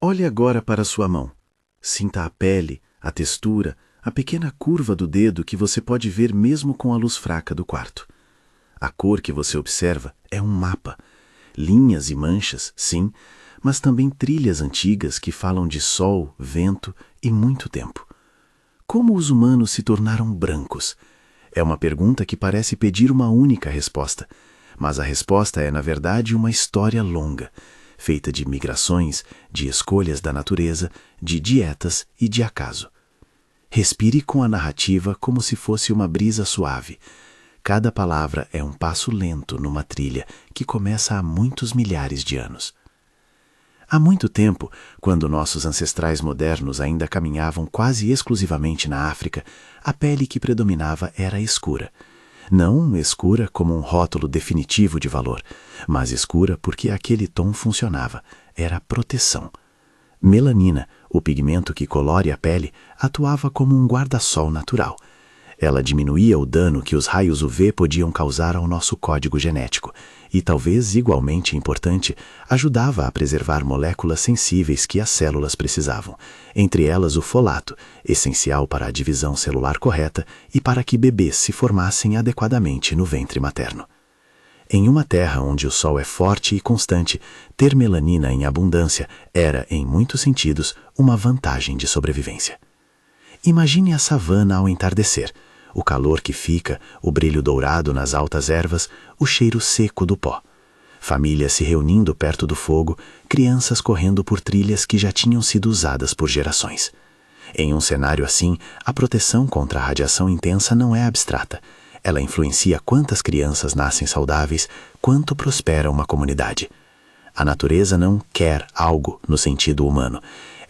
Olhe agora para sua mão. Sinta a pele, a textura, a pequena curva do dedo que você pode ver mesmo com a luz fraca do quarto. A cor que você observa é um mapa. Linhas e manchas, sim, mas também trilhas antigas que falam de sol, vento e muito tempo. Como os humanos se tornaram brancos? É uma pergunta que parece pedir uma única resposta, mas a resposta é, na verdade, uma história longa, feita de migrações, de escolhas da natureza, de dietas e de acaso. Respire com a narrativa como se fosse uma brisa suave. Cada palavra é um passo lento numa trilha que começa há muitos milhares de anos. Há muito tempo, quando nossos ancestrais modernos ainda caminhavam quase exclusivamente na África, a pele que predominava era escura. Não escura como um rótulo definitivo de valor, mas escura porque aquele tom funcionava, era proteção. Melanina, o pigmento que colore a pele, atuava como um guarda-sol natural. Ela diminuía o dano que os raios UV podiam causar ao nosso código genético e, talvez igualmente importante, ajudava a preservar moléculas sensíveis que as células precisavam, entre elas o folato, essencial para a divisão celular correta e para que bebês se formassem adequadamente no ventre materno. Em uma terra onde o sol é forte e constante, ter melanina em abundância era, em muitos sentidos, uma vantagem de sobrevivência. Imagine a savana ao entardecer, o calor que fica, o brilho dourado nas altas ervas, o cheiro seco do pó. Famílias se reunindo perto do fogo, crianças correndo por trilhas que já tinham sido usadas por gerações. Em um cenário assim, a proteção contra a radiação intensa não é abstrata. Ela influencia quantas crianças nascem saudáveis, quanto prospera uma comunidade. A natureza não quer algo no sentido humano.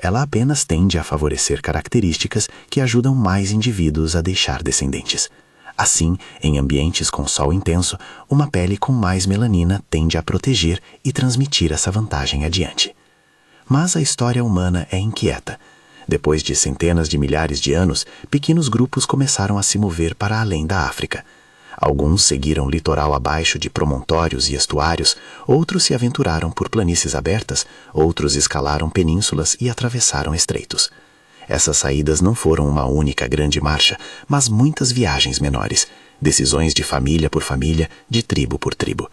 Ela apenas tende a favorecer características que ajudam mais indivíduos a deixar descendentes. Assim, em ambientes com sol intenso, uma pele com mais melanina tende a proteger e transmitir essa vantagem adiante. Mas a história humana é inquieta. Depois de centenas de milhares de anos, pequenos grupos começaram a se mover para além da África. Alguns seguiram o litoral abaixo de promontórios e estuários, outros se aventuraram por planícies abertas, outros escalaram penínsulas e atravessaram estreitos. Essas saídas não foram uma única grande marcha, mas muitas viagens menores, decisões de família por família, de tribo por tribo.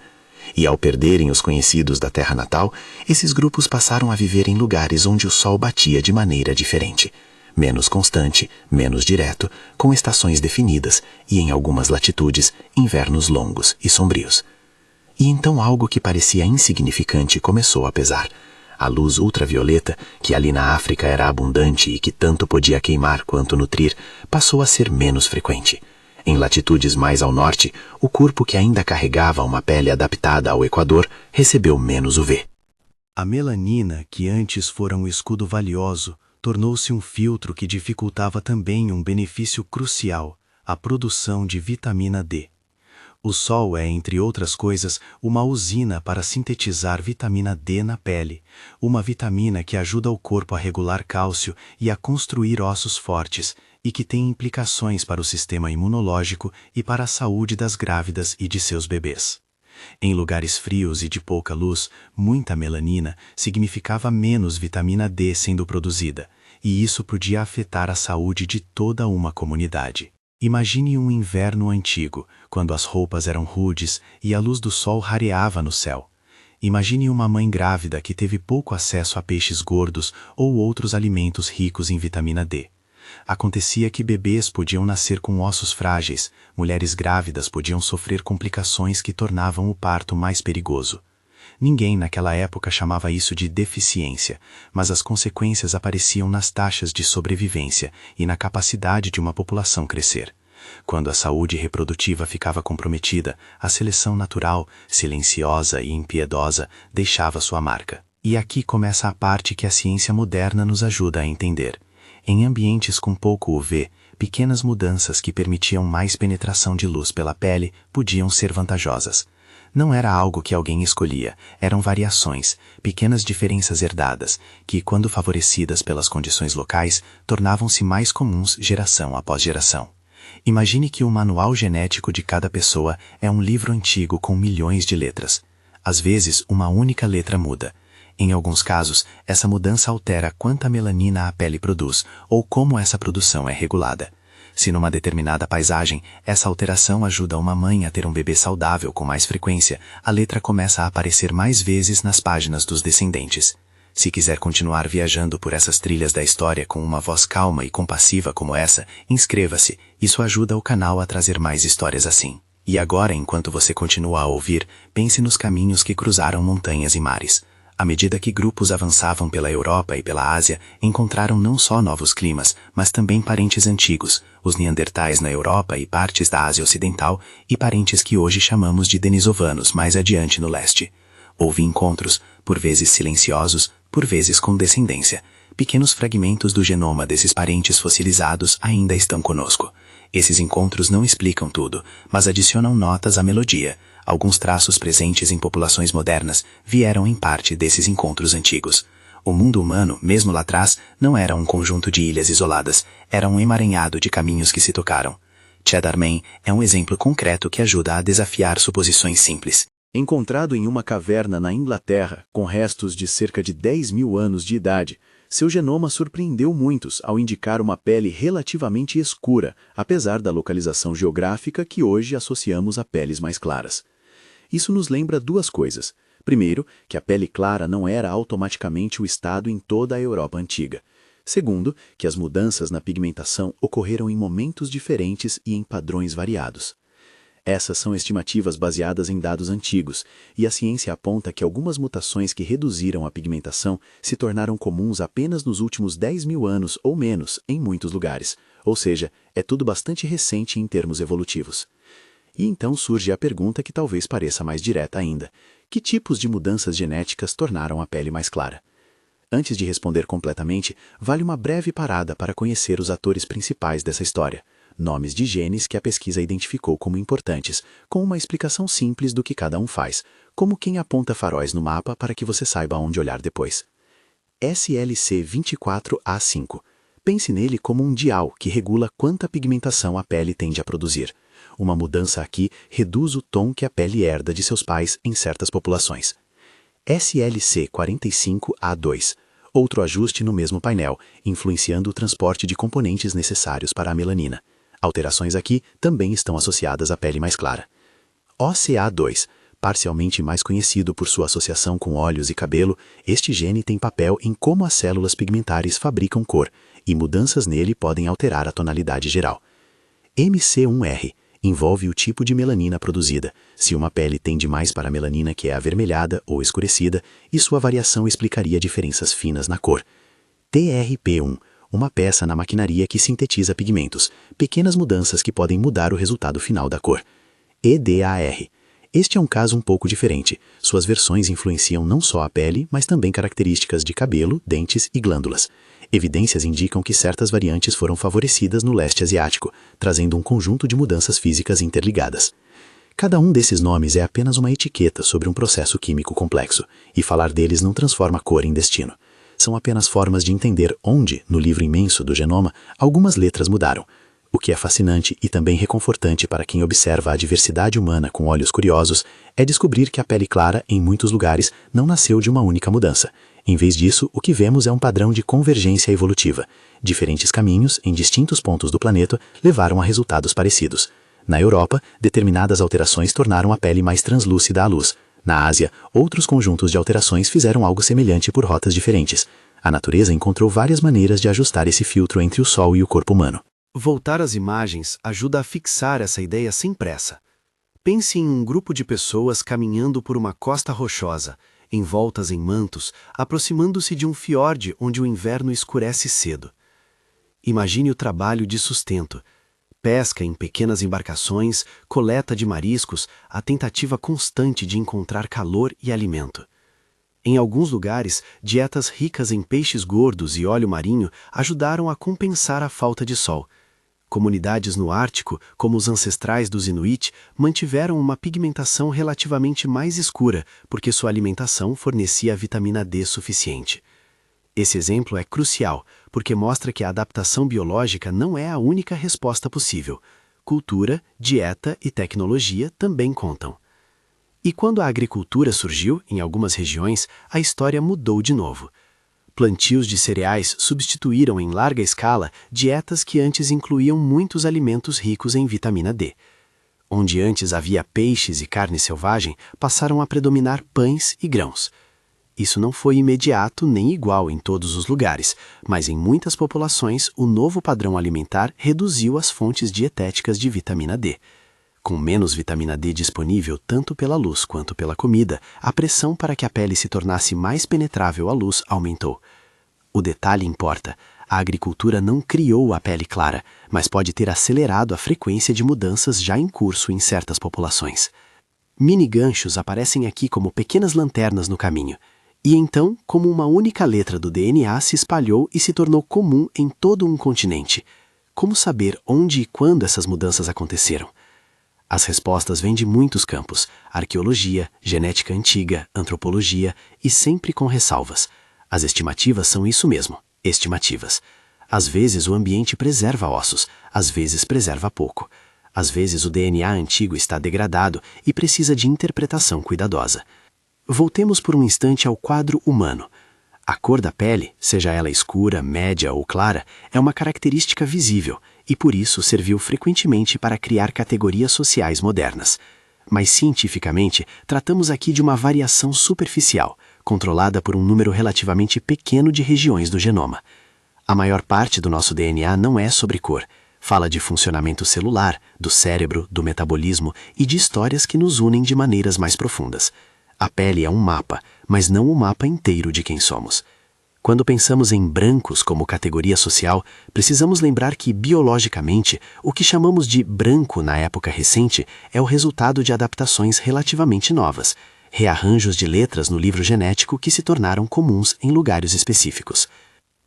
E ao perderem os conhecidos da terra natal, esses grupos passaram a viver em lugares onde o sol batia de maneira diferente. Menos constante, menos direto, com estações definidas e, em algumas latitudes, invernos longos e sombrios. E então algo que parecia insignificante começou a pesar. A luz ultravioleta, que ali na África era abundante e que tanto podia queimar quanto nutrir, passou a ser menos frequente. Em latitudes mais ao norte, o corpo que ainda carregava uma pele adaptada ao Equador recebeu menos UV. A melanina, que antes fora um escudo valioso, tornou-se um filtro que dificultava também um benefício crucial, a produção de vitamina D. O sol é, entre outras coisas, uma usina para sintetizar vitamina D na pele, uma vitamina que ajuda o corpo a regular cálcio e a construir ossos fortes, e que tem implicações para o sistema imunológico e para a saúde das grávidas e de seus bebês. Em lugares frios e de pouca luz, muita melanina significava menos vitamina D sendo produzida, e isso podia afetar a saúde de toda uma comunidade. Imagine um inverno antigo, quando as roupas eram rudes e a luz do sol rareava no céu. Imagine uma mãe grávida que teve pouco acesso a peixes gordos ou outros alimentos ricos em vitamina D. Acontecia que bebês podiam nascer com ossos frágeis, mulheres grávidas podiam sofrer complicações que tornavam o parto mais perigoso. Ninguém naquela época chamava isso de deficiência, mas as consequências apareciam nas taxas de sobrevivência e na capacidade de uma população crescer. Quando a saúde reprodutiva ficava comprometida, a seleção natural, silenciosa e impiedosa, deixava sua marca. E aqui começa a parte que a ciência moderna nos ajuda a entender. Em ambientes com pouco UV, pequenas mudanças que permitiam mais penetração de luz pela pele podiam ser vantajosas. Não era algo que alguém escolhia, eram variações, pequenas diferenças herdadas, que, quando favorecidas pelas condições locais, tornavam-se mais comuns geração após geração. Imagine que o manual genético de cada pessoa é um livro antigo com milhões de letras. Às vezes, uma única letra muda. Em alguns casos, essa mudança altera quanta melanina a pele produz ou como essa produção é regulada. Se numa determinada paisagem, essa alteração ajuda uma mãe a ter um bebê saudável com mais frequência, a letra começa a aparecer mais vezes nas páginas dos descendentes. Se quiser continuar viajando por essas trilhas da história com uma voz calma e compassiva como essa, inscreva-se, isso ajuda o canal a trazer mais histórias assim. E agora, enquanto você continua a ouvir, pense nos caminhos que cruzaram montanhas e mares. À medida que grupos avançavam pela Europa e pela Ásia, encontraram não só novos climas, mas também parentes antigos, os neandertais na Europa e partes da Ásia Ocidental, e parentes que hoje chamamos de denisovanos mais adiante no leste. Houve encontros, por vezes silenciosos, por vezes com descendência. Pequenos fragmentos do genoma desses parentes fossilizados ainda estão conosco. Esses encontros não explicam tudo, mas adicionam notas à melodia. Alguns traços presentes em populações modernas vieram em parte desses encontros antigos. O mundo humano, mesmo lá atrás, não era um conjunto de ilhas isoladas, era um emaranhado de caminhos que se tocaram. Cheddar Man é um exemplo concreto que ajuda a desafiar suposições simples. Encontrado em uma caverna na Inglaterra, com restos de cerca de 10.000 anos de idade, seu genoma surpreendeu muitos ao indicar uma pele relativamente escura, apesar da localização geográfica que hoje associamos a peles mais claras. Isso nos lembra duas coisas. Primeiro, que a pele clara não era automaticamente o estado em toda a Europa antiga. Segundo, que as mudanças na pigmentação ocorreram em momentos diferentes e em padrões variados. Essas são estimativas baseadas em dados antigos, e a ciência aponta que algumas mutações que reduziram a pigmentação se tornaram comuns apenas nos últimos 10.000 anos ou menos em muitos lugares, ou seja, é tudo bastante recente em termos evolutivos. E então surge a pergunta que talvez pareça mais direta ainda: que tipos de mudanças genéticas tornaram a pele mais clara? Antes de responder completamente, vale uma breve parada para conhecer os atores principais dessa história. Nomes de genes que a pesquisa identificou como importantes, com uma explicação simples do que cada um faz, como quem aponta faróis no mapa para que você saiba onde olhar depois. SLC24A5. Pense nele como um dial que regula quanta pigmentação a pele tende a produzir. Uma mudança aqui reduz o tom que a pele herda de seus pais em certas populações. SLC45A2. Outro ajuste no mesmo painel, influenciando o transporte de componentes necessários para a melanina. Alterações aqui também estão associadas à pele mais clara. OCA2, parcialmente mais conhecido por sua associação com olhos e cabelo, este gene tem papel em como as células pigmentares fabricam cor, e mudanças nele podem alterar a tonalidade geral. MC1R envolve o tipo de melanina produzida. Se uma pele tende mais para a melanina que é avermelhada ou escurecida, e sua variação explicaria diferenças finas na cor. TRP1, uma peça na maquinaria que sintetiza pigmentos, pequenas mudanças que podem mudar o resultado final da cor. EDAR. Este é um caso um pouco diferente. Suas versões influenciam não só a pele, mas também características de cabelo, dentes e glândulas. Evidências indicam que certas variantes foram favorecidas no leste asiático, trazendo um conjunto de mudanças físicas interligadas. Cada um desses nomes é apenas uma etiqueta sobre um processo químico complexo, e falar deles não transforma a cor em destino. São apenas formas de entender onde, no livro imenso do genoma, algumas letras mudaram. O que é fascinante e também reconfortante para quem observa a diversidade humana com olhos curiosos é descobrir que a pele clara, em muitos lugares, não nasceu de uma única mudança. Em vez disso, o que vemos é um padrão de convergência evolutiva. Diferentes caminhos, em distintos pontos do planeta, levaram a resultados parecidos. Na Europa, determinadas alterações tornaram a pele mais translúcida à luz. Na Ásia, outros conjuntos de alterações fizeram algo semelhante por rotas diferentes. A natureza encontrou várias maneiras de ajustar esse filtro entre o Sol e o corpo humano. Voltar às imagens ajuda a fixar essa ideia sem pressa. Pense em um grupo de pessoas caminhando por uma costa rochosa, envoltas em mantos, aproximando-se de um fiorde onde o inverno escurece cedo. Imagine o trabalho de sustento. Pesca em pequenas embarcações, coleta de mariscos, a tentativa constante de encontrar calor e alimento. Em alguns lugares, dietas ricas em peixes gordos e óleo marinho ajudaram a compensar a falta de sol. Comunidades no Ártico, como os ancestrais dos Inuit, mantiveram uma pigmentação relativamente mais escura, porque sua alimentação fornecia a vitamina D suficiente. Esse exemplo é crucial, porque mostra que a adaptação biológica não é a única resposta possível. Cultura, dieta e tecnologia também contam. E quando a agricultura surgiu, em algumas regiões, a história mudou de novo. Plantios de cereais substituíram em larga escala dietas que antes incluíam muitos alimentos ricos em vitamina D. Onde antes havia peixes e carne selvagem, passaram a predominar pães e grãos. Isso não foi imediato nem igual em todos os lugares, mas em muitas populações o novo padrão alimentar reduziu as fontes dietéticas de vitamina D. Com menos vitamina D disponível tanto pela luz quanto pela comida, a pressão para que a pele se tornasse mais penetrável à luz aumentou. O detalhe importa. A agricultura não criou a pele clara, mas pode ter acelerado a frequência de mudanças já em curso em certas populações. Mini-ganchos aparecem aqui como pequenas lanternas no caminho, e então, como uma única letra do DNA se espalhou e se tornou comum em todo um continente. Como saber onde e quando essas mudanças aconteceram? As respostas vêm de muitos campos: arqueologia, genética antiga, antropologia e sempre com ressalvas. As estimativas são isso mesmo. Estimativas. Às vezes o ambiente preserva ossos, às vezes preserva pouco. Às vezes o DNA antigo está degradado e precisa de interpretação cuidadosa. Voltemos por um instante ao quadro humano. A cor da pele, seja ela escura, média ou clara, é uma característica visível e por isso serviu frequentemente para criar categorias sociais modernas. Mas cientificamente, tratamos aqui de uma variação superficial, controlada por um número relativamente pequeno de regiões do genoma. A maior parte do nosso DNA não é sobre cor. Fala de funcionamento celular, do cérebro, do metabolismo e de histórias que nos unem de maneiras mais profundas. A pele é um mapa, mas não o mapa inteiro de quem somos. Quando pensamos em brancos como categoria social, precisamos lembrar que, biologicamente, o que chamamos de branco na época recente é o resultado de adaptações relativamente novas, rearranjos de letras no livro genético que se tornaram comuns em lugares específicos.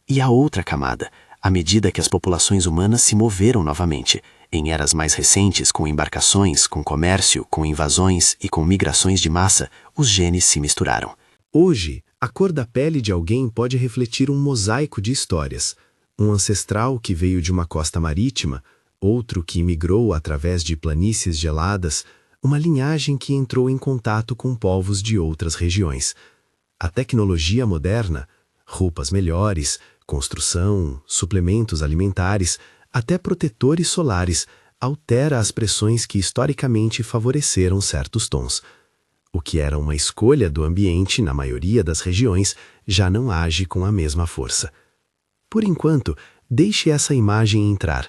E a outra camada, à medida que as populações humanas se moveram novamente, em eras mais recentes, com embarcações, com comércio, com invasões e com migrações de massa, os genes se misturaram. Hoje, a cor da pele de alguém pode refletir um mosaico de histórias. Um ancestral que veio de uma costa marítima, outro que migrou através de planícies geladas, uma linhagem que entrou em contato com povos de outras regiões. A tecnologia moderna, roupas melhores, construção, suplementos alimentares, até protetores solares, altera as pressões que historicamente favoreceram certos tons. O que era uma escolha do ambiente na maioria das regiões já não age com a mesma força. Por enquanto, deixe essa imagem entrar.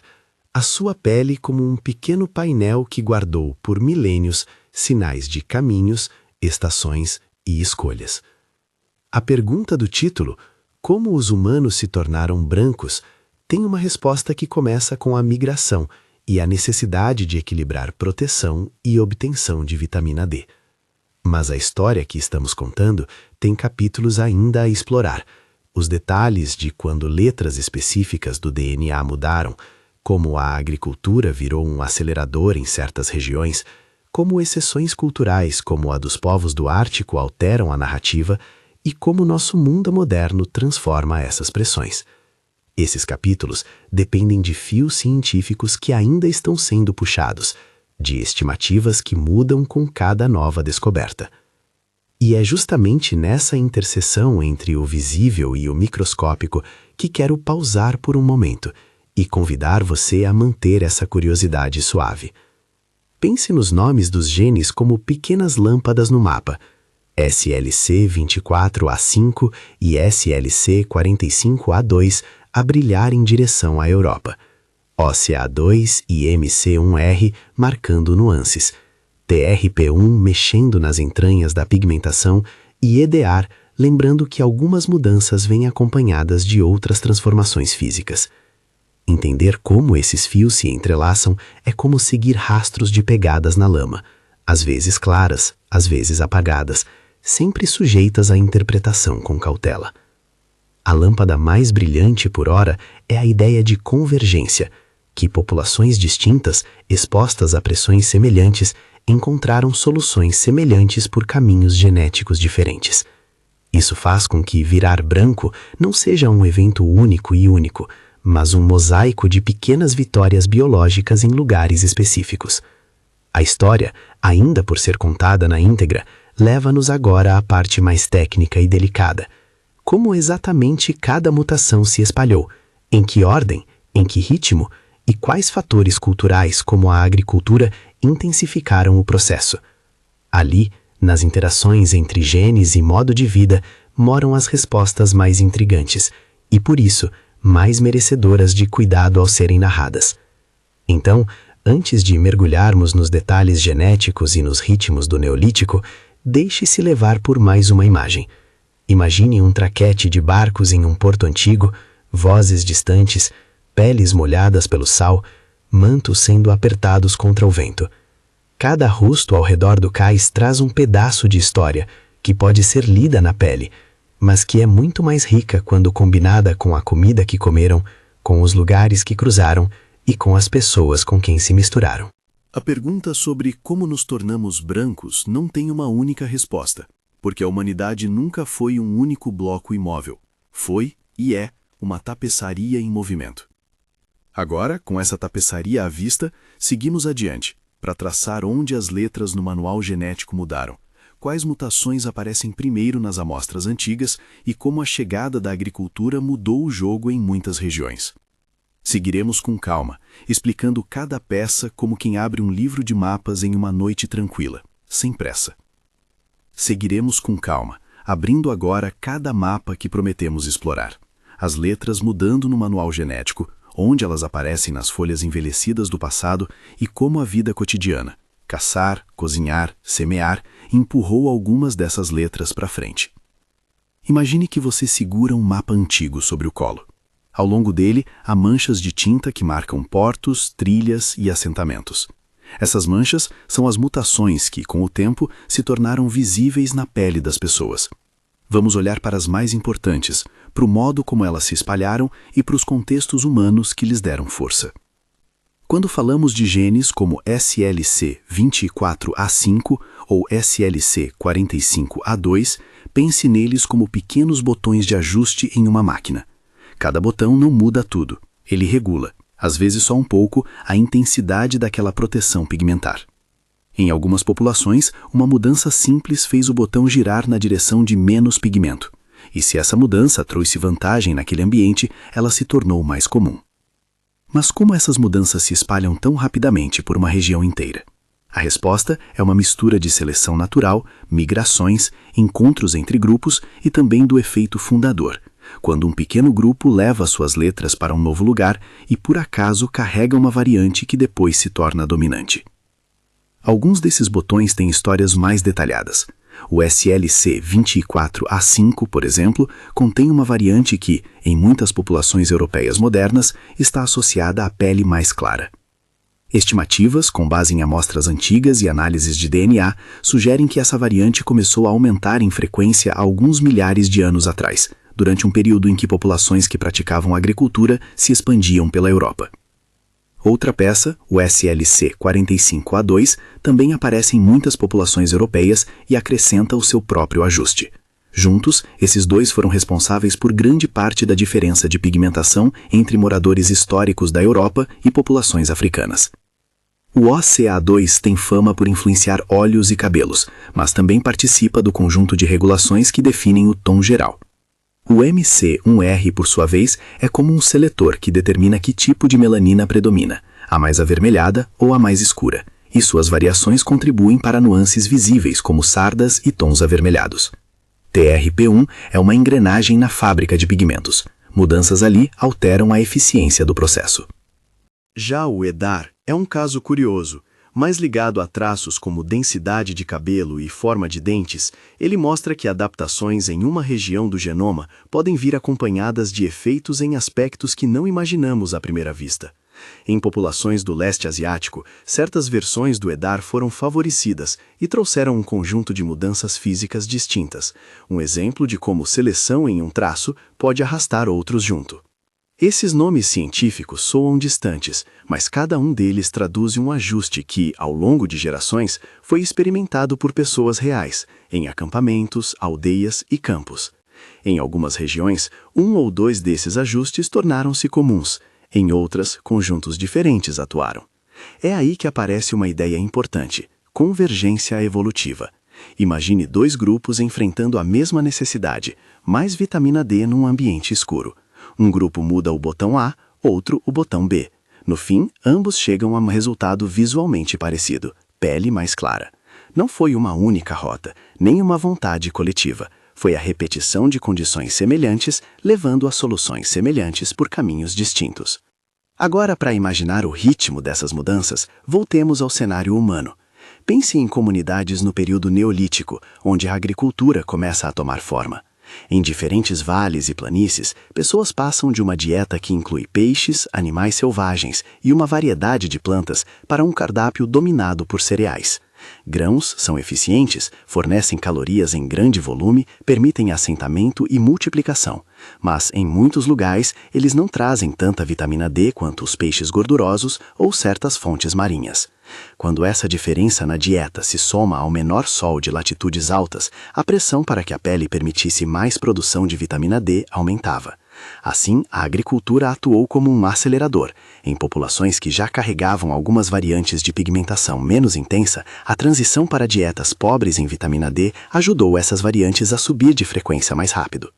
A sua pele como um pequeno painel que guardou por milênios sinais de caminhos, estações e escolhas. A pergunta do título, como os humanos se tornaram brancos, tem uma resposta que começa com a migração e a necessidade de equilibrar proteção e obtenção de vitamina D. Mas a história que estamos contando tem capítulos ainda a explorar. Os detalhes de quando letras específicas do DNA mudaram, como a agricultura virou um acelerador em certas regiões, como exceções culturais como a dos povos do Ártico alteram a narrativa e como nosso mundo moderno transforma essas pressões. Esses capítulos dependem de fios científicos que ainda estão sendo puxados, de estimativas que mudam com cada nova descoberta. E é justamente nessa interseção entre o visível e o microscópico que quero pausar por um momento e convidar você a manter essa curiosidade suave. Pense nos nomes dos genes como pequenas lâmpadas no mapa, SLC24A5 e SLC45A2 a brilhar em direção à Europa. OCA2 e MC1R marcando nuances, TRP1 mexendo nas entranhas da pigmentação e EDAR lembrando que algumas mudanças vêm acompanhadas de outras transformações físicas. Entender como esses fios se entrelaçam é como seguir rastros de pegadas na lama, às vezes claras, às vezes apagadas, sempre sujeitas à interpretação com cautela. A lâmpada mais brilhante por hora é a ideia de convergência, que populações distintas, expostas a pressões semelhantes, encontraram soluções semelhantes por caminhos genéticos diferentes. Isso faz com que virar branco não seja um evento único, mas um mosaico de pequenas vitórias biológicas em lugares específicos. A história, ainda por ser contada na íntegra, leva-nos agora à parte mais técnica e delicada. Como exatamente cada mutação se espalhou, em que ordem, em que ritmo e quais fatores culturais como a agricultura intensificaram o processo. Ali, nas interações entre genes e modo de vida, moram as respostas mais intrigantes e, por isso, mais merecedoras de cuidado ao serem narradas. Então, antes de mergulharmos nos detalhes genéticos e nos ritmos do Neolítico, deixe-se levar por mais uma imagem. Imagine um traquete de barcos em um porto antigo, vozes distantes, peles molhadas pelo sal, mantos sendo apertados contra o vento. Cada rosto ao redor do cais traz um pedaço de história que pode ser lida na pele, mas que é muito mais rica quando combinada com a comida que comeram, com os lugares que cruzaram e com as pessoas com quem se misturaram. A pergunta sobre como nos tornamos brancos não tem uma única resposta, porque a humanidade nunca foi um único bloco imóvel. Foi e é uma tapeçaria em movimento. Agora, com essa tapeçaria à vista, seguimos adiante, para traçar onde as letras no manual genético mudaram, quais mutações aparecem primeiro nas amostras antigas e como a chegada da agricultura mudou o jogo em muitas regiões. Seguiremos com calma, explicando cada peça como quem abre um livro de mapas em uma noite tranquila, sem pressa. Seguiremos com calma, abrindo agora cada mapa que prometemos explorar. As letras mudando no manual genético, onde elas aparecem nas folhas envelhecidas do passado e como a vida cotidiana, caçar, cozinhar, semear, empurrou algumas dessas letras para frente. Imagine que você segura um mapa antigo sobre o colo. Ao longo dele, há manchas de tinta que marcam portos, trilhas e assentamentos. Essas manchas são as mutações que, com o tempo, se tornaram visíveis na pele das pessoas. Vamos olhar para as mais importantes, para o modo como elas se espalharam e para os contextos humanos que lhes deram força. Quando falamos de genes como SLC24A5 ou SLC45A2, pense neles como pequenos botões de ajuste em uma máquina. Cada botão não muda tudo, ele regula, às vezes só um pouco, a intensidade daquela proteção pigmentar. Em algumas populações, uma mudança simples fez o botão girar na direção de menos pigmento, e se essa mudança trouxe vantagem naquele ambiente, ela se tornou mais comum. Mas como essas mudanças se espalham tão rapidamente por uma região inteira? A resposta é uma mistura de seleção natural, migrações, encontros entre grupos e também do efeito fundador, quando um pequeno grupo leva suas letras para um novo lugar e por acaso carrega uma variante que depois se torna dominante. Alguns desses botões têm histórias mais detalhadas. O SLC24A5, por exemplo, contém uma variante que, em muitas populações europeias modernas, está associada à pele mais clara. Estimativas, com base em amostras antigas e análises de DNA, sugerem que essa variante começou a aumentar em frequência há alguns milhares de anos atrás, durante um período em que populações que praticavam agricultura se expandiam pela Europa. Outra peça, o SLC45A2, também aparece em muitas populações europeias e acrescenta o seu próprio ajuste. Juntos, esses dois foram responsáveis por grande parte da diferença de pigmentação entre moradores históricos da Europa e populações africanas. O OCA2 tem fama por influenciar olhos e cabelos, mas também participa do conjunto de regulações que definem o tom geral. O MC1R, por sua vez, é como um seletor que determina que tipo de melanina predomina, a mais avermelhada ou a mais escura, e suas variações contribuem para nuances visíveis como sardas e tons avermelhados. TRP1 é uma engrenagem na fábrica de pigmentos. Mudanças ali alteram a eficiência do processo. Já o EDAR é um caso curioso. Mais ligado a traços como densidade de cabelo e forma de dentes, ele mostra que adaptações em uma região do genoma podem vir acompanhadas de efeitos em aspectos que não imaginamos à primeira vista. Em populações do leste asiático, certas versões do EDAR foram favorecidas e trouxeram um conjunto de mudanças físicas distintas, um exemplo de como seleção em um traço pode arrastar outros junto. Esses nomes científicos soam distantes, mas cada um deles traduz um ajuste que, ao longo de gerações, foi experimentado por pessoas reais, em acampamentos, aldeias e campos. Em algumas regiões, um ou dois desses ajustes tornaram-se comuns, em outras, conjuntos diferentes atuaram. É aí que aparece uma ideia importante: convergência evolutiva. Imagine dois grupos enfrentando a mesma necessidade, mais vitamina D num ambiente escuro. Um grupo muda o botão A, outro o botão B. No fim, ambos chegam a um resultado visualmente parecido: pele mais clara. Não foi uma única rota, nem uma vontade coletiva. Foi a repetição de condições semelhantes, levando a soluções semelhantes por caminhos distintos. Agora, para imaginar o ritmo dessas mudanças, voltemos ao cenário humano. Pense em comunidades no período neolítico, onde a agricultura começa a tomar forma. Em diferentes vales e planícies, pessoas passam de uma dieta que inclui peixes, animais selvagens e uma variedade de plantas para um cardápio dominado por cereais. Grãos são eficientes, fornecem calorias em grande volume, permitem assentamento e multiplicação. Mas, em muitos lugares, eles não trazem tanta vitamina D quanto os peixes gordurosos ou certas fontes marinhas. Quando essa diferença na dieta se soma ao menor sol de latitudes altas, a pressão para que a pele permitisse mais produção de vitamina D aumentava. Assim, a agricultura atuou como um acelerador. Em populações que já carregavam algumas variantes de pigmentação menos intensa, a transição para dietas pobres em vitamina D ajudou essas variantes a subir de frequência mais rápido.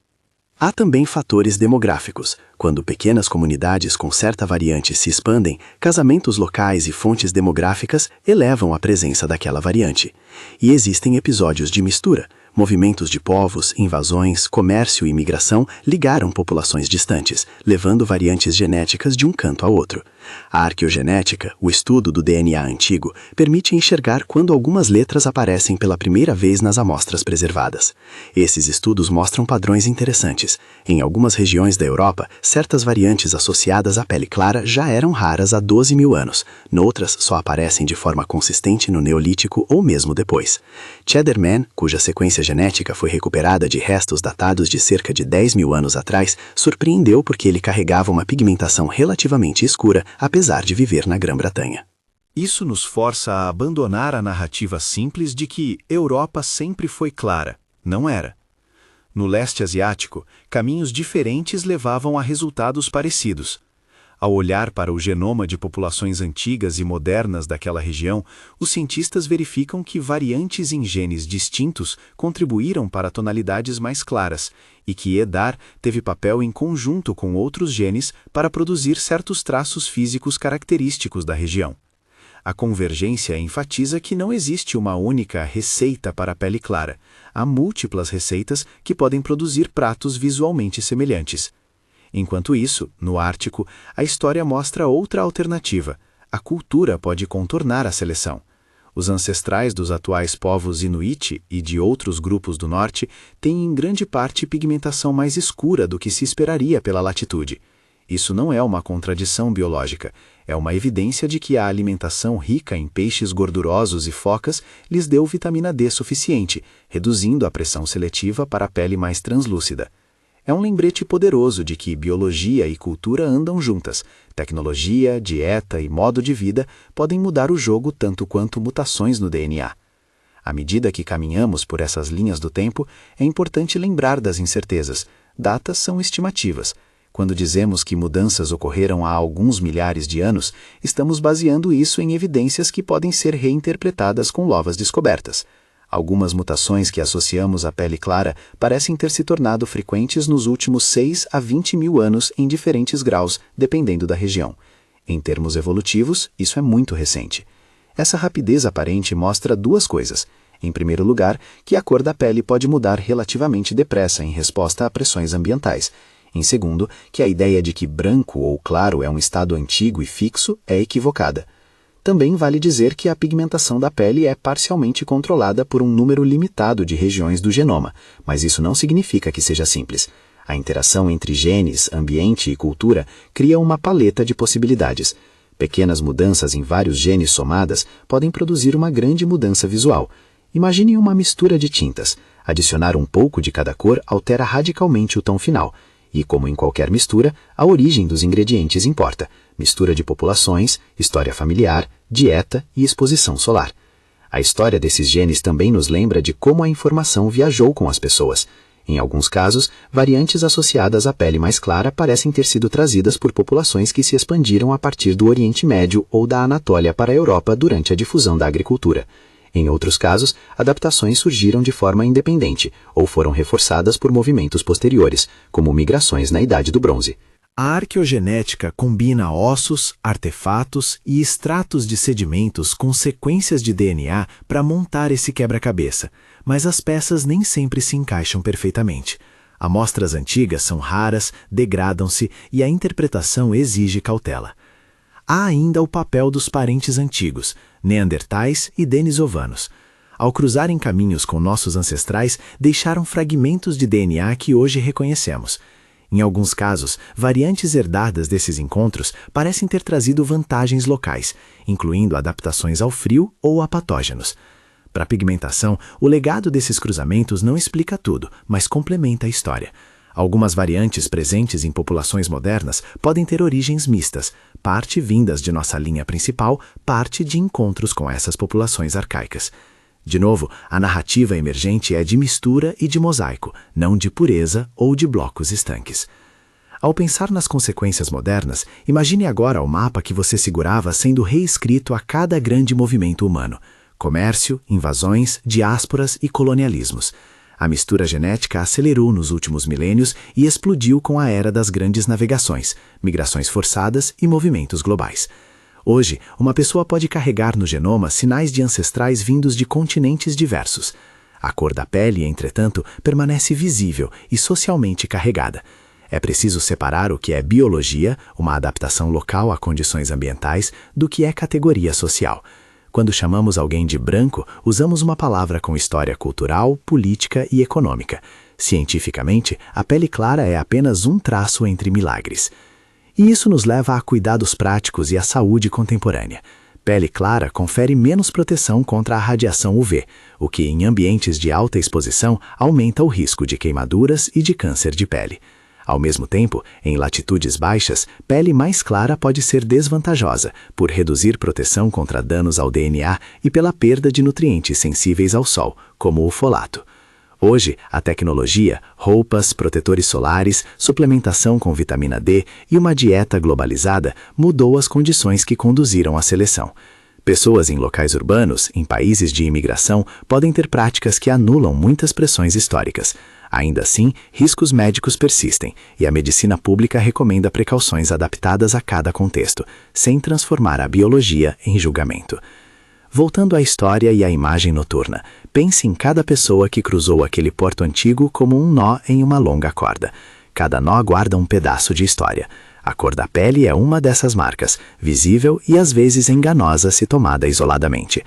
Há também fatores demográficos. Quando pequenas comunidades com certa variante se expandem, casamentos locais e fontes demográficas elevam a presença daquela variante. E existem episódios de mistura. Movimentos de povos, invasões, comércio e migração ligaram populações distantes, levando variantes genéticas de um canto ao outro. A arqueogenética, o estudo do DNA antigo, permite enxergar quando algumas letras aparecem pela primeira vez nas amostras preservadas. Esses estudos mostram padrões interessantes. Em algumas regiões da Europa, certas variantes associadas à pele clara já eram raras há 12 mil anos. Noutras, só aparecem de forma consistente no Neolítico ou mesmo depois. Cheddar Man, cuja sequência genética foi recuperada de restos datados de cerca de 10 mil anos atrás, surpreendeu porque ele carregava uma pigmentação relativamente escura, apesar de viver na Grã-Bretanha. Isso nos força a abandonar a narrativa simples de que Europa sempre foi clara. Não era. No leste asiático, caminhos diferentes levavam a resultados parecidos. Ao olhar para o genoma de populações antigas e modernas daquela região, os cientistas verificam que variantes em genes distintos contribuíram para tonalidades mais claras, e que EDAR teve papel em conjunto com outros genes para produzir certos traços físicos característicos da região. A convergência enfatiza que não existe uma única receita para a pele clara. Há múltiplas receitas que podem produzir pratos visualmente semelhantes. Enquanto isso, no Ártico, a história mostra outra alternativa. A cultura pode contornar a seleção. Os ancestrais dos atuais povos Inuit e de outros grupos do norte têm em grande parte pigmentação mais escura do que se esperaria pela latitude. Isso não é uma contradição biológica, é uma evidência de que a alimentação rica em peixes gordurosos e focas lhes deu vitamina D suficiente, reduzindo a pressão seletiva para a pele mais translúcida. É um lembrete poderoso de que biologia e cultura andam juntas. Tecnologia, dieta e modo de vida podem mudar o jogo tanto quanto mutações no DNA. À medida que caminhamos por essas linhas do tempo, é importante lembrar das incertezas. Datas são estimativas. Quando dizemos que mudanças ocorreram há alguns milhares de anos, estamos baseando isso em evidências que podem ser reinterpretadas com novas descobertas. Algumas mutações que associamos à pele clara parecem ter se tornado frequentes nos últimos 6 a 20 mil anos em diferentes graus, dependendo da região. Em termos evolutivos, isso é muito recente. Essa rapidez aparente mostra duas coisas. Em primeiro lugar, que a cor da pele pode mudar relativamente depressa em resposta a pressões ambientais. Em segundo, que a ideia de que branco ou claro é um estado antigo e fixo é equivocada. Também vale dizer que a pigmentação da pele é parcialmente controlada por um número limitado de regiões do genoma, mas isso não significa que seja simples. A interação entre genes, ambiente e cultura cria uma paleta de possibilidades. Pequenas mudanças em vários genes somadas podem produzir uma grande mudança visual. Imagine uma mistura de tintas. Adicionar um pouco de cada cor altera radicalmente o tom final. E, como em qualquer mistura, a origem dos ingredientes importa. Mistura de populações, história familiar, dieta e exposição solar. A história desses genes também nos lembra de como a informação viajou com as pessoas. Em alguns casos, variantes associadas à pele mais clara parecem ter sido trazidas por populações que se expandiram a partir do Oriente Médio ou da Anatólia para a Europa durante a difusão da agricultura. Em outros casos, adaptações surgiram de forma independente ou foram reforçadas por movimentos posteriores, como migrações na Idade do Bronze. A arqueogenética combina ossos, artefatos e extratos de sedimentos com sequências de DNA para montar esse quebra-cabeça, mas as peças nem sempre se encaixam perfeitamente. Amostras antigas são raras, degradam-se e a interpretação exige cautela. Há ainda o papel dos parentes antigos, neandertais e denisovanos. Ao cruzarem caminhos com nossos ancestrais, deixaram fragmentos de DNA que hoje reconhecemos. Em alguns casos, variantes herdadas desses encontros parecem ter trazido vantagens locais, incluindo adaptações ao frio ou a patógenos. Para a pigmentação, o legado desses cruzamentos não explica tudo, mas complementa a história. Algumas variantes presentes em populações modernas podem ter origens mistas, parte vindas de nossa linha principal, parte de encontros com essas populações arcaicas. De novo, a narrativa emergente é de mistura e de mosaico, não de pureza ou de blocos estanques. Ao pensar nas consequências modernas, imagine agora o mapa que você segurava sendo reescrito a cada grande movimento humano: comércio, invasões, diásporas e colonialismos. A mistura genética acelerou nos últimos milênios e explodiu com a era das grandes navegações, migrações forçadas e movimentos globais. Hoje, uma pessoa pode carregar no genoma sinais de ancestrais vindos de continentes diversos. A cor da pele, entretanto, permanece visível e socialmente carregada. É preciso separar o que é biologia, uma adaptação local a condições ambientais, do que é categoria social. Quando chamamos alguém de branco, usamos uma palavra com história cultural, política e econômica. Cientificamente, a pele clara é apenas um traço entre milagres. E isso nos leva a cuidados práticos e à saúde contemporânea. Pele clara confere menos proteção contra a radiação UV, o que, em ambientes de alta exposição, aumenta o risco de queimaduras e de câncer de pele. Ao mesmo tempo, em latitudes baixas, pele mais clara pode ser desvantajosa, por reduzir proteção contra danos ao DNA e pela perda de nutrientes sensíveis ao sol, como o folato. Hoje, a tecnologia, roupas, protetores solares, suplementação com vitamina D e uma dieta globalizada mudou as condições que conduziram à seleção. Pessoas em locais urbanos, em países de imigração, podem ter práticas que anulam muitas pressões históricas. Ainda assim, riscos médicos persistem, e a medicina pública recomenda precauções adaptadas a cada contexto, sem transformar a biologia em julgamento. Voltando à história e à imagem noturna, pense em cada pessoa que cruzou aquele porto antigo como um nó em uma longa corda. Cada nó guarda um pedaço de história. A cor da pele é uma dessas marcas, visível e às vezes enganosa se tomada isoladamente.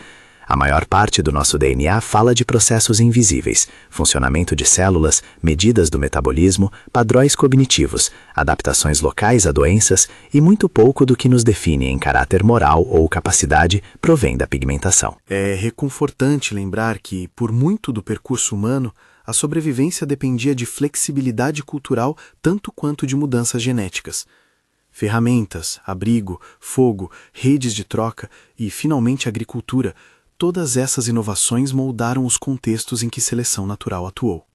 A maior parte do nosso DNA fala de processos invisíveis, funcionamento de células, medidas do metabolismo, padrões cognitivos, adaptações locais a doenças e muito pouco do que nos define em caráter moral ou capacidade provém da pigmentação. É reconfortante lembrar que, por muito do percurso humano, a sobrevivência dependia de flexibilidade cultural tanto quanto de mudanças genéticas. Ferramentas, abrigo, fogo, redes de troca e, finalmente, agricultura. Todas essas inovações moldaram os contextos em que seleção natural atuou.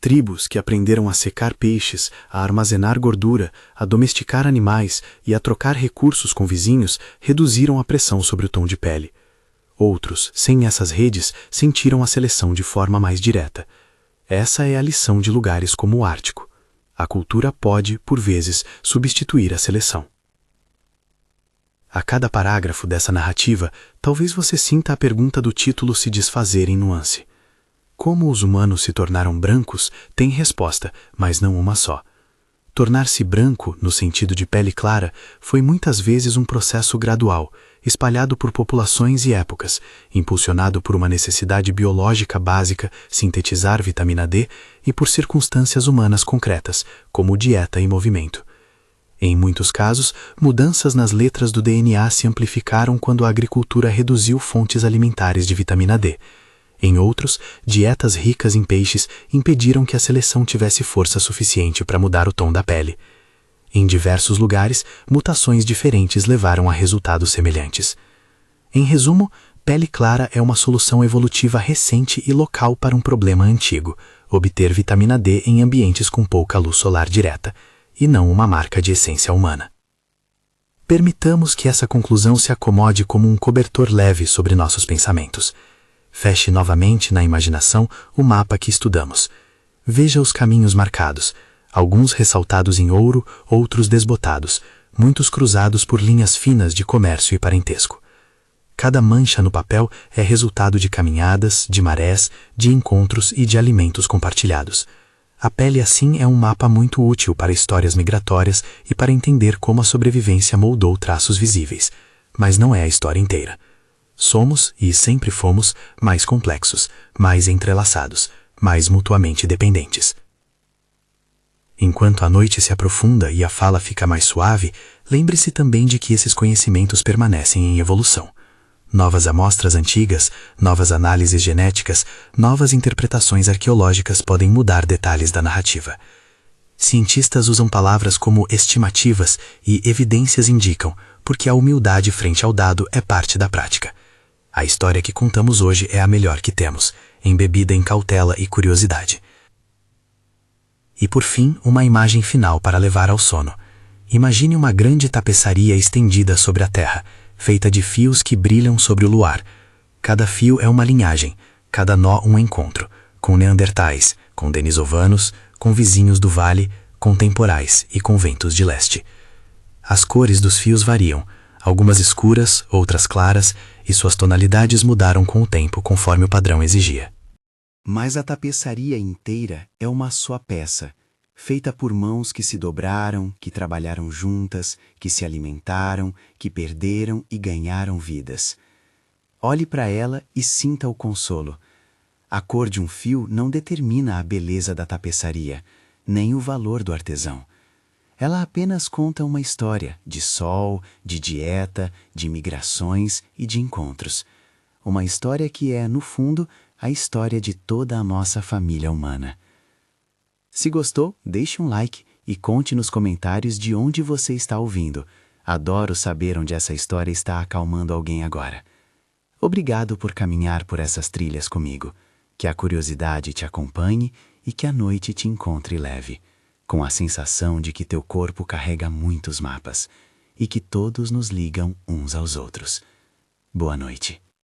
Tribos que aprenderam a secar peixes, a armazenar gordura, a domesticar animais e a trocar recursos com vizinhos reduziram a pressão sobre o tom de pele. Outros, sem essas redes, sentiram a seleção de forma mais direta. Essa é a lição de lugares como o Ártico. A cultura pode, por vezes, substituir a seleção. A cada parágrafo dessa narrativa, talvez você sinta a pergunta do título se desfazer em nuance. Como os humanos se tornaram brancos tem resposta, mas não uma só. Tornar-se branco, no sentido de pele clara, foi muitas vezes um processo gradual, espalhado por populações e épocas, impulsionado por uma necessidade biológica básica, sintetizar vitamina D, e por circunstâncias humanas concretas, como dieta e movimento. Em muitos casos, mudanças nas letras do DNA se amplificaram quando a agricultura reduziu fontes alimentares de vitamina D. Em outros, dietas ricas em peixes impediram que a seleção tivesse força suficiente para mudar o tom da pele. Em diversos lugares, mutações diferentes levaram a resultados semelhantes. Em resumo, pele clara é uma solução evolutiva recente e local para um problema antigo: obter vitamina D em ambientes com pouca luz solar direta, e não uma marca de essência humana. Permitamos que essa conclusão se acomode como um cobertor leve sobre nossos pensamentos. Feche novamente na imaginação o mapa que estudamos. Veja os caminhos marcados, alguns ressaltados em ouro, outros desbotados, muitos cruzados por linhas finas de comércio e parentesco. Cada mancha no papel é resultado de caminhadas, de marés, de encontros e de alimentos compartilhados. A pele, assim, é um mapa muito útil para histórias migratórias e para entender como a sobrevivência moldou traços visíveis. Mas não é a história inteira. Somos, e sempre fomos, mais complexos, mais entrelaçados, mais mutuamente dependentes. Enquanto a noite se aprofunda e a fala fica mais suave, lembre-se também de que esses conhecimentos permanecem em evolução. Novas amostras antigas, novas análises genéticas, novas interpretações arqueológicas podem mudar detalhes da narrativa. Cientistas usam palavras como estimativas e evidências indicam, porque a humildade frente ao dado é parte da prática. A história que contamos hoje é a melhor que temos, embebida em cautela e curiosidade. E por fim, uma imagem final para levar ao sono. Imagine uma grande tapeçaria estendida sobre a terra, feita de fios que brilham sobre o luar. Cada fio é uma linhagem, cada nó um encontro, com neandertais, com denisovanos, com vizinhos do vale, com temporais e com ventos de leste. As cores dos fios variam, algumas escuras, outras claras, e suas tonalidades mudaram com o tempo conforme o padrão exigia. Mas a tapeçaria inteira é uma só peça, feita por mãos que se dobraram, que trabalharam juntas, que se alimentaram, que perderam e ganharam vidas. Olhe para ela e sinta o consolo. A cor de um fio não determina a beleza da tapeçaria, nem o valor do artesão. Ela apenas conta uma história de sol, de dieta, de migrações e de encontros. Uma história que é, no fundo, a história de toda a nossa família humana. Se gostou, deixe um like e conte nos comentários de onde você está ouvindo. Adoro saber onde essa história está acalmando alguém agora. Obrigado por caminhar por essas trilhas comigo. Que a curiosidade te acompanhe e que a noite te encontre leve, com a sensação de que teu corpo carrega muitos mapas e que todos nos ligam uns aos outros. Boa noite.